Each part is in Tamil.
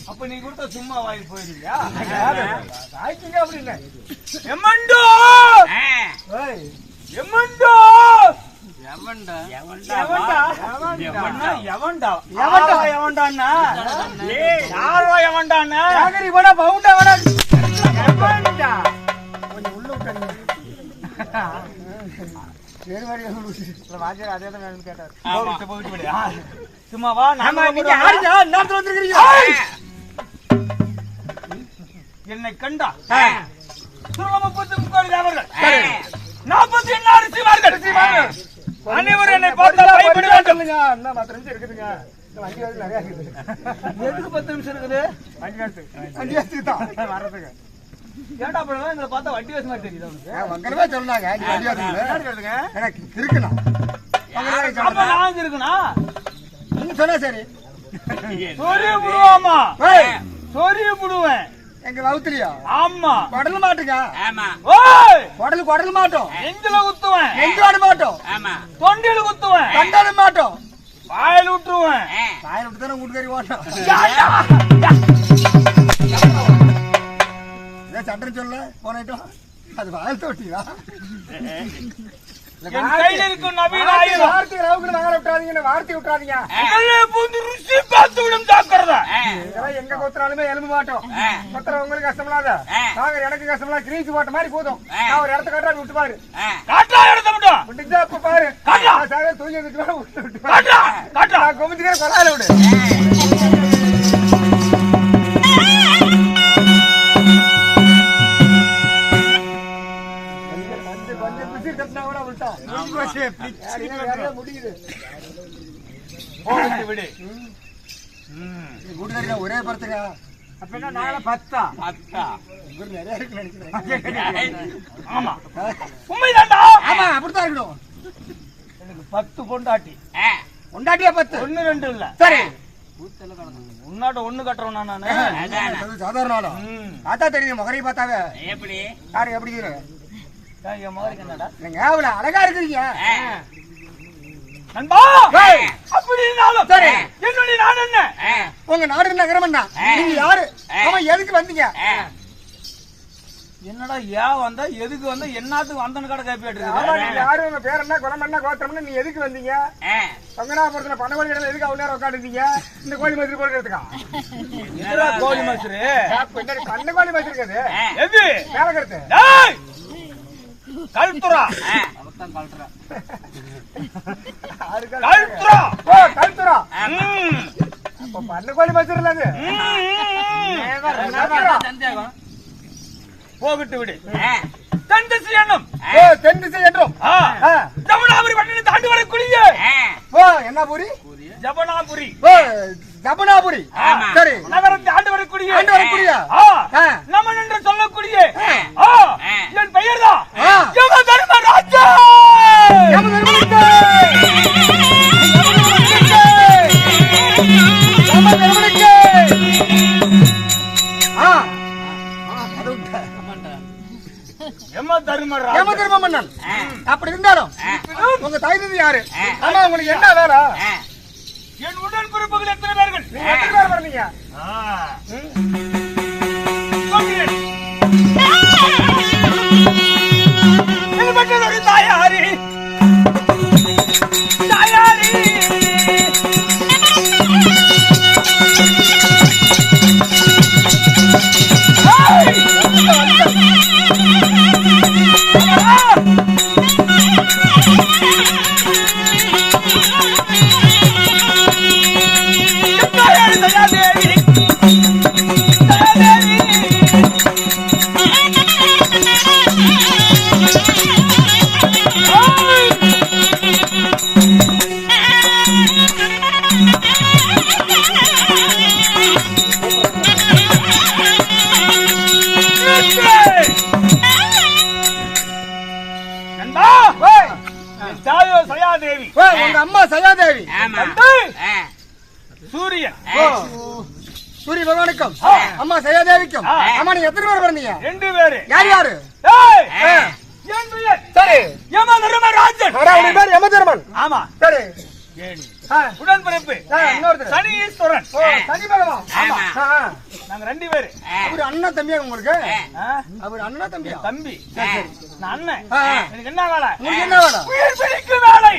அப்ப நீ கொடுத்த சும்மா வாங்கி போயிருக்கியா? அப்படின்னு எம்மண்டோ எம்மண்டோ சும்மாவா என்னை கண்டா 46 சீமார்கள் அனைவரும் என்னை பார்த்தால் பயப்பட வேண்டும். என்ன 10 நிமிஷம் இருக்குதுங்க. வண்டி வந்து நிறைய இருக்குது. எதுக்கு 10 நிமிஷம் இருக்குது? வண்டி வாசி தான் வரதுக்கு. ஏடா பண்ணலாம் எங்களை பார்த்தா வண்டி வாசி மாதிரி தெரியுது உங்களுக்கு. வங்கரவே சொன்னாங்க நீ வண்டி வாசி இல்ல. எனக்கு இருக்குனா. அப்ப நான் இருக்குனா. நீ சொன்னா சரி. சோரி புடுவாமா. சோரி புடுவேன். எங்க வவுத்திரியா? ஆமா. கொடல மாட்டுங்க. ஆமா. ஓய்! கொடல மாட்டோம். நெஞ்சில குத்துவேன். நெஞ்சில மாட்டோம். ஆமா. தொண்டில குத்துவேன். தொண்டல மாட்டோம். வாயில விட்டுருவேன். வாயில விட்டு தான ஊட்டுக்கறி ஓட்டணும். இத சட்டை சொல்ல போனேட்டோம். அது வாயில தொட்டியா? என் கையில இருக்கும் நவீன ஆயுதம். வார்த்தை ரவுக்கு நகர விட்டுறாதீங்க. வார்த்தை விட்டுறாதீங்க. இதெல்ல பூந்து ருசி பார்த்து விடும் ஜாக்கிரதை. இதெல்லாம் எங்க கொத்துறாலுமே எலும்பு மாட்டோம். கொத்துற உங்களுக்கு கஷ்டமில்லாத. நாங்க எனக்கு கஷ்டமில்லாத கிரீச்சு போட்ட மாதிரி போதும். நான் ஒரு இடத்த காட்டா விட்டு பாரு. காட்டா இடத்த மட்டும். விட்டுச்சா அப்ப பாரு. காட்டா. சாவே தூங்கி விட்டு விட்டு. காட்டா. காட்டா. நான் கொமிச்சுக்கற கொலால விடு. ஒரே படத்துங்க அப்படின்னா நாளை 10 நிறைய இருக்கு நினைக்கிறேன். ஆமா உண்மைதான்டா. ஆமா அப்படித்தான் இருக்கணும். எனக்கு 10 பொண்டாட்டியா 10 1 2 இல்ல. சரி உன்னாட்ட 1 கட்டுறோம் நானு. சாதாரண ஆளா பார்த்தா தெரியும். முகரை பார்த்தாவே எப்படி யாரு எப்படி இருக்கு? என் முகருக்கு என்னடா நீங்க அவ்வளவு அழகா இருக்கிறீங்க நண்பா. அப்படின்னாலும் சரி என்னுடைய நாடு என்ன? உங்க நாடு நகரம் என்ன? நீங்க யாரு? அவன் எதுக்கு வந்தீங்க? என்னடா ஏன் வந்தா எதுக்கு வந்தா என்னத்துக்கு வந்தன்னு கடை கேப்பிட்டு இருக்கு. யாரு உங்க பேர் என்ன குலம் என்ன கோத்திரம்னு நீ எதுக்கு வந்தீங்க? பங்கனாபுரத்துல பண்ணகோழி கடை எதுக்கு அவ்வளவு நேரம் உட்காந்துருந்தீங்க? இந்த கோழி மசூரி போடுறதுக்கா? கோழி மசூரி பண்ணகோழி மசூரி இருக்காது எது வேலை கருத்து கல்துரா பண்ணகோழி மசூரி இல்ல போகிட்டு விடு. தென் திசை எண்ணும் ஜபனாபுரி பட்டணத்தை தாண்டி வரக்கூடிய என்ன பூரி? ஜபனாபுரி சரி நகரத்தை ஆண்டு வரக்கூடிய நம்ம என்று சொல்லக்கூடிய என் பெயர் தான் யம தர்மராஜா. யம தர்ம மன்னன். அப்படி இருந்தாலும் உங்க தாய் தந்தை யாரு? ஆமா உங்களுக்கு என்ன வேலை? என் உடன் பிறப்புகள் எத்தனை பேர்கள்? எத்தனை பேர் வரலீங்க? தாயாரி சயாதேவி. உங்க அம்மா சயாதேவி. சூரியன். சூரிய பகவானுக்கும் அம்மா சயாதேவிக்கும். அம்மா நீங்க எத்தனை பேர் பிறந்தீங்க? 2 பேரு. யார் யாரு? என் பெயர் சரி யமதர்மராஜன். அவருடைய பேர் யமதர்மன். ஆமா. சரி உடன்பிறப்பு சனி ஈஸ்வரன். சனி பகவான். நாங்க 2 பேரு. அவரு அண்ணன் தம்பியா உங்களுக்கு? அவரு அண்ணன் தம்பியா? தம்பி. நான் அண்ணன். எனக்கு என்ன வேலை? உங்களுக்கு என்ன வேலை? உயிர் பிடிக்கும் வேலை.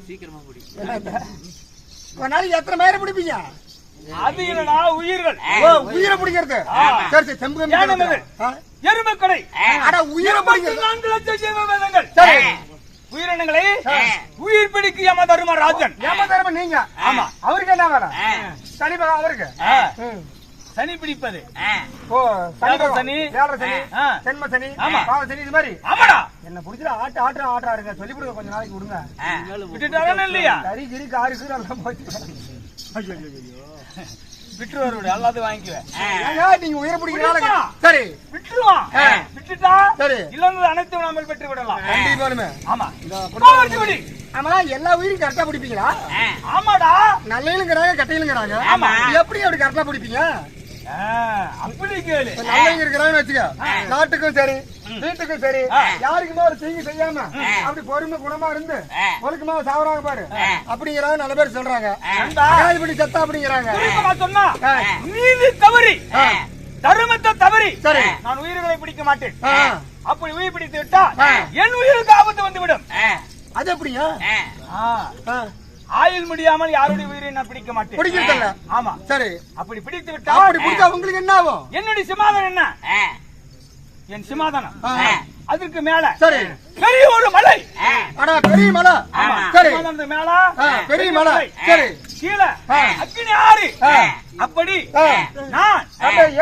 சீக்கிரமா பிடிக்கும். ஒரு நாளைக்கு எத்தனை பேரை பிடிப்பீங்க? அது என்னடா உயிர்கள். உயிரை பிடிக்கிறது. சரி சரி செம்பு எருமக்கடை. உயிரை பிடிக்கிறது 4 லட்சம் ஜீவவேதங்கள். சரி உயிரினங்களை உயிர் பிடிக்கும் யமதர்மராஜன். யமதர்மன் நீங்க. ஆமா. அவருக்கு என்ன வேலை? சனி பகவான் அவருக்கு சனி பிடிப்பது. சனி சென்ம சனி பாவ சனி இது மாதிரி. ஆமாடா. என்ன பிடிச்சா ஆட்டாருங்க சொல்லி கொடுங்க கொஞ்ச நாளைக்கு விடுங்க. விட்டுட்டாங்க இல்லையா? கறி கிரி காரி கீரை எல்லாம் போச்சு. விட்டுருவாரு எல்லாத்தையும் வாங்கிக்குவேன். நீங்க உயிரை பிடிக்கிறாங்க. சரி விட்டுருவான். விட்டுட்டா சரி இல்ல அனைத்து நாம பெற்று விடலாம். கண்டிப்பாலுமே. ஆமா. ஆமா எல்லா உயிரும் கரெக்டா பிடிப்பீங்களா? ஆமாடா. நல்லையிலுங்கிறாங்க கட்டையிலுங்கிறாங்க. எப்படி அப்படி கரெக்டா பிடிப்பீங்க? அப்படி கேளு. நல்லவங்க இருக்கிறாங்கன்னு வச்சுக்க, நாட்டுக்கும் சரி வீட்டுக்கும் சரி யாருக்குமே ஒரு தீங்கு செய்யாம அப்படி பொறுமை குணமா இருந்து ஒழுக்கமா சாவறாங்க பாரு அப்படிங்கிறாங்க. நல்ல பேர் சொல்றாங்க. இப்படி சத்தா அப்படிங்கிறாங்க. சொன்னா நீதி தவறி தர்மத்தை தவறி சரி நான் உயிர்களை பிடிக்க மாட்டேன். அப்படி உயிர் பிடித்து விட்டா என் உயிருக்கு ஆபத்து வந்துவிடும். அது எப்படியா? ஆயுள் முடியாமல் யாருடைய உயிரை நான் பிடிக்க மாட்டேன். பிடிக்கிறதில்ல. ஆமா. சரி அப்படி பிடித்து விட்டா அப்படி பிடிச்சா உங்களுக்கு என்ன ஆகும்? என்னுடைய சிமாதானம் என்ன? என் சிமாதானம் அதுக்கு மேல சரி பெரிய ஒரு மலை. பெரிய மலை. சரி மேல பெரிய மலை. சரி கீழே அக்கினி ஆறு. அப்படி நான்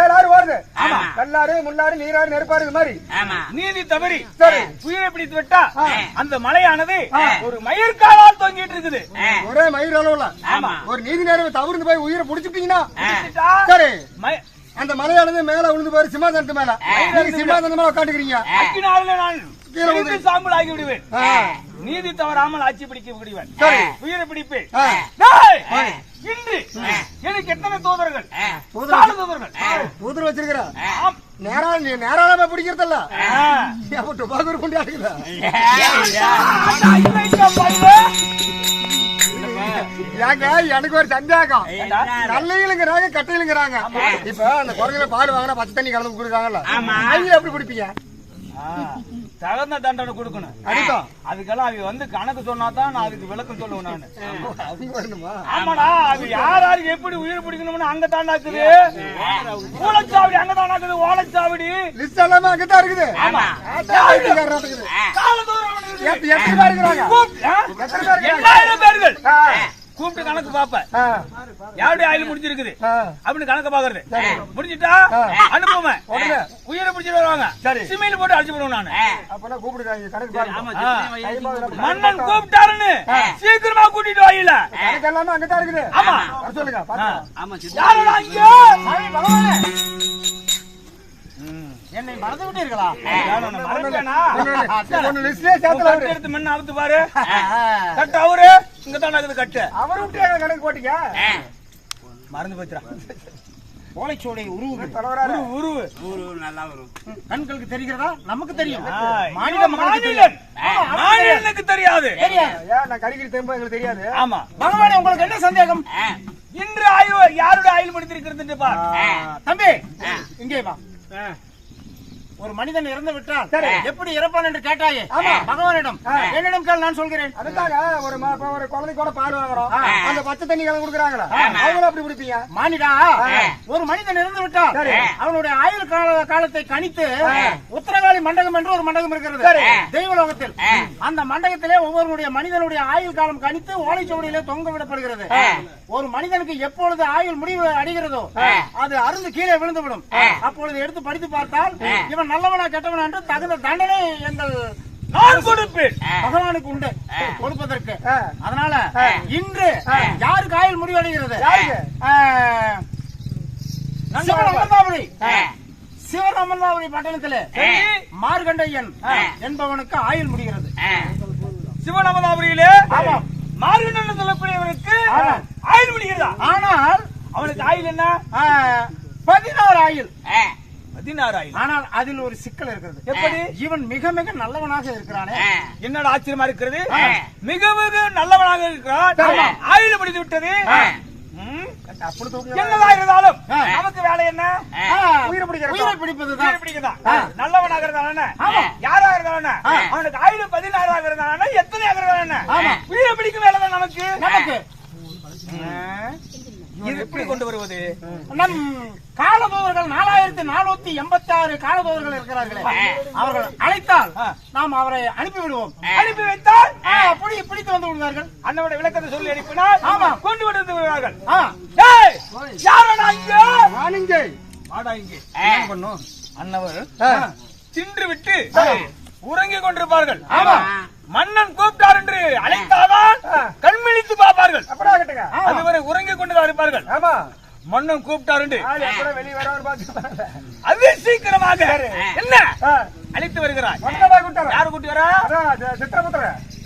7 ஆறு வருது. கல்லாறு முள்ளாறு நீராறு நெருப்பாறு இது மாதிரி நீதி தவறி சரி உயிரை பிடித்து விட்டா அந்த மலையானது ஒரு மயிர்காலால் தொங்கிட்டு இருக்குது. ஒரே மயிர் அளவுல ஒரு நீதி நேரம் தவிர்த்து போய் உயிரை பிடிச்சிட்டீங்கன்னா சரி அந்த மலையானது மேல விழுந்து போய் சிம்மாசனத்து மேல சிம்மாசனம் மேல உட்காந்துக்கிறீங்க. நான் சாம்பல் ஆகி விடுவேன். நீதி தவறாமல் ஆட்சி பிடிக்க விடுவேன். உயிரை பிடிப்பேன். இன்று எனக்கு எத்தனை தூதர்கள்? தூதர் வச்சிருக்கிற நேராளமா பிடிக்கிறதல்ல டுபாக்கூர் கொண்டாடுகிற எனக்கு ஒரு சந்தேகம். நல்லையிலுங்கிறாங்க கட்டையிலுங்கிறாங்க. இப்ப அந்த குரங்குல பால் வாங்கினா பச்சை தண்ணி கலந்து கொடுக்குறாங்கல்ல, அவங்க எப்படி பிடிப்பீங்க? தகுந்த தண்டனை கொடுக்கணும். அடிக்கும் அதுக்கெல்லாம் அவங்க வந்து கணக்கு சொன்னாதான் நான் அதுக்கு விளக்கம் சொல்லுவேன். நானு ஆமாடா அது யார் யாருக்கு எப்படி உயிர் பிடிக்கணும்னு அங்க தாண்டாக்குது. ஓலச்சாவடி அங்க தாண்டாக்குது. ஓலச்சாவடி லிஸ்ட் எல்லாமே அங்கதான் இருக்குது. பேர்கள் கூப்பிட்டு கணக்கு பாப்பேன். யாருடைய ஆயுள் முடிஞ்சிருக்குது அப்படின்னு கணக்கு பாக்குறது. முடிஞ்சிட்டா அனுப்புவேன். உயிரை பிடிச்சிட்டு வருவாங்க. சிமையில போட்டு அடிச்சு போடுவேன் நானு. மன்னன் கூப்பிட்டாருன்னு சீக்கிரமா கூட்டிட்டு வாயில எல்லாமே அங்கதான் இருக்குது. ஆமா சொல்லுங்க. என்னை மறந்து விட்டு இருக்கலாம். எடுத்து மண்ண அவுத்து பாரு. கட்டு அவரு இங்க தான் கட்டு அவரு விட்டு கணக்கு போட்டீங்க. மறந்து போச்சுரா. ஓலைச்சோலை உருவு நல்லா வரும். கண்களுக்கு தெரிகிறதா? நமக்கு தெரியும். மாநிலனுக்கு தெரியாது. நான் கறிக்கிற தெம்பு எங்களுக்கு தெரியாது. ஆமா பகவானே உங்களுக்கு என்ன சந்தேகம்? இன்று ஆயுள் யாருடைய ஆயுள் முடித்திருக்கிறது பார். தம்பி இங்கே வா. ஒரு மனிதன் இறந்து விட்டால் எப்படி இறப்பான் என்று கேட்டாயே பகவானிடம். என்னிடம் கேள், நான் சொல்கிறேன். அதுக்காக ஒரு குழந்தை கூட பால் வாங்குறோம். அந்த பச்சை தண்ணி கலந்து கொடுக்குறாங்களா, அவங்களும் அப்படி குடிப்பீங்க? மானிடா, ஒரு மனிதன் இறந்து விட்டால் அவனுடைய ஆயுள் காலத்தை கணித்து உத்தரகாளி மண்டபம் என்று ஒரு மண்டபம் இருக்கிறது தெய்வலோகத்தில். அந்த மண்டபத்திலே ஒவ்வொருடைய மனிதனுடைய ஆயுள் காலம் கணித்து ஓலைச்சுவடியிலே தொங்க விடப்படுகிறது. ஒரு மனிதனுக்கு எப்பொழுது ஆயுள் முடிவு அடைகிறதோ அது அருந்து கீழே விழுந்துவிடும். அப்பொழுது எடுத்து படித்து பார்த்தால் இவன் நல்லவனா கெட்டவனா என்று தகுந்த தண்டனை எங்கள் நான் கொடுப்பேன் பகவானுக்கு உண்டு கொடுப்பதற்கு. அதனால இன்று யாருக்கு ஆயுள் முடிவடைகிறது? சிவன் அமர்ந்தாபுரி பட்டணத்திலே மார்கண்டையன் என்பவனுக்கு ஆயுள் முடிகிறது. சிவனமதாபுரியிலே ஆமா. மார்கண்டன் சொல்லக்கூடியவனுக்கு ஆமா. ஆயுள் முடிகிறதா? ஆனால் அவனுக்கு ஆயுள் என்ன? 16 ஆயுள். 16 ஆயுள். ஆனால் அதில் ஒரு சிக்கல் இருக்கிறது. எப்படி? இவன் மிக மிக நல்லவனாக இருக்கிறானே. என்னடா ஆச்சரியமா இருக்கிறது? மிக மிக நல்லவனாக இருக்கிறான், ஆயுள் முடிந்து விட்டது. அப்படி தூக்கு. என்னதா இருந்தாலும் நமக்கு வேலை என்ன? உயிரை பிடிப்பதுதான். உயிரை பிடிக்கதான். நல்லவனாக இருந்தானே, யாராக இருந்தானே, அவனுக்கு ஆயுள் 16 ஆக இருந்தானே, எத்தனை ஆக இருந்தானே, உயிரை பிடிக்கும் வேலை தான் நமக்கு. இது எப்படி கொண்டு வருவது? நம் காலதூதர்கள் 4486 காலதூதர்கள் இருக்கிறார்களே, அவர்கள் அழைத்தால் நாம் அவரை அனுப்பி விடுவோம். அனுப்பி வைத்தால் பிடித்து வந்து விடுவார்கள். அண்ணனுடைய விளக்கத்தை சொல்லி அனுப்பினால் ஆமா, கொண்டு வந்து விடுவார்கள். அண்ணவர் தின்று விட்டு உறங்கிக் கொண்டிருப்பார்கள். மன்னன் கூப்பிட்டார் என்று அழைத்தாதான் கண்மிழித்து பார்ப்பார்கள். அதுவரை உறங்கிக் கொண்டுதான் இருப்பார்கள். மன்னன் கூப்பிட்டார் என்று அது சீக்கிரமாக என்ன அழைத்து வருகிறார். யாரு கூட்டி வரா?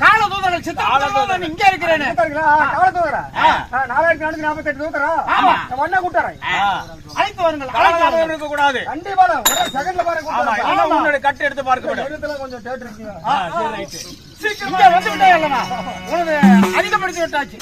காலதூதர்கள். சித்திரகுப்தன் இங்க இருக்கிறேன். அழைத்து வருங்கள். இருக்க கூடாது. உன்னுடைய கட்டு எடுத்து பார்க்க கொஞ்சம் கேட்டு சீக்கிரம் வந்து விட்டே அல்லவா? உனது அதிகப்படுத்தி விட்டாச்சு.